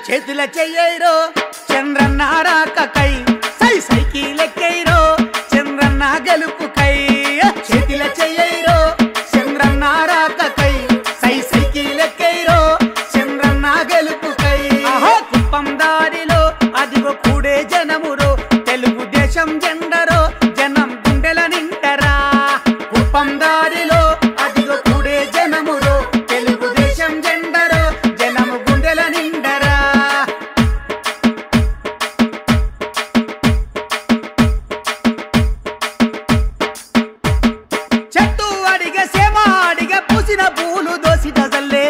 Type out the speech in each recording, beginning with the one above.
చేతుల చెయ్యరో చంద్రన్న రాకకై సై సైకిల్ ఎక్కైరో చంద్రన్న గెలుపుకై చేతుల చెయ్యరో చంద్రన్న రాకకై సై సైకిల్ ఎక్కైరో చంద్రన్న గెలుపుకై కుప్పం దారిలో అదిగో కూడే జనమురో తెలుగుదేశం జెండరో జనం గుండెల నింటరా కుప్పం దారిలో అదిగో కూడే జనమురో తెలుగుదేశం జెండరో జనం గుండెల నిండరా చెట్టు అడిగే సేమ అడిగే పూసిన పూలు దోసి డజల్లే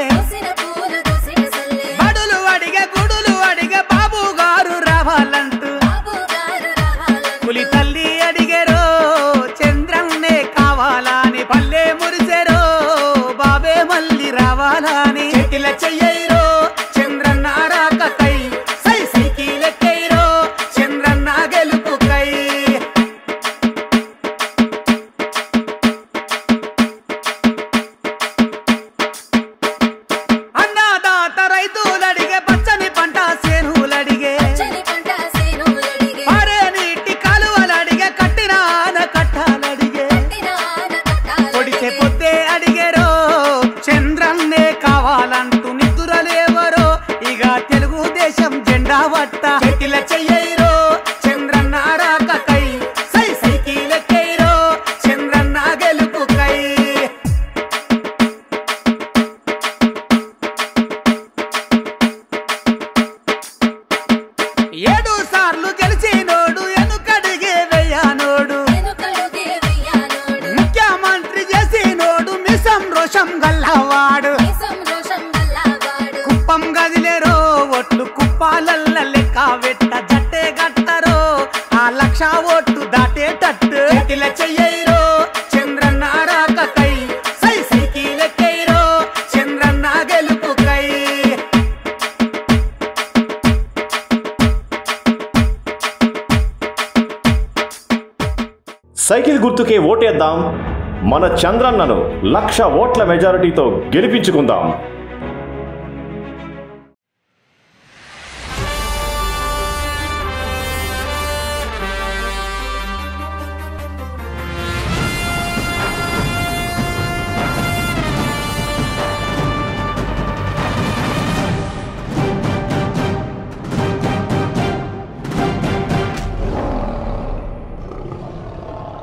బడులు అడిగే గుడులు అడిగే బాబు గారు రావాలంటూ పులి తల్లి అడిగేరో చంద్రన్నే కావాలని పల్లె మురిసెరో బాబే మళ్ళీ రావాలని చేతిల చెయ్యరో చంద్రన్న రాకకై సై సైకిల్ ఎక్కైరో చంద్రన్న గెలుపుకై అన్నదాత రైతులడిగే పచ్చని పంట సేనులడిగే పారే నీటి కాలువలడిగే కట్టిన ఆనకట్టలడిగే పొడిచే పొద్దే అడిగేరో చంద్రన్నే కావాలంటూ నిద్రలేవరో ఇక తెలుగుదేశం జెండా వట్ట చేతిల చెయ్యరో చంద్రన్న రాకకై సై సైకిల్ ఎక్కైరో చంద్రన్న గెలుపుకై 7 సార్లు గెలిచినోడు ఎనుకడిగే వెయ్యానోడు ముఖ్యమంత్రి చేసినోడు మిసం రోషం గల్లవాడు కుప్పం గదిలేరో ఒట్లు కుప్పాలల్ల లెక్క వెట్ట జట్టే గట్టరో ఆ 1,00,000 ఓట్లు దాటేటట్టు చేతిల చెయ్యరో చంద్రన్న రాకకై సై సైకిల్ ఎక్కైరో చంద్రన్న గెలుపుకై సైకిల్ గుర్తుకే ఓటేద్దాం మన చంద్రన్నను 1,00,000 ఓట్ల మెజారిటీతో గెలిపించుకుందాం.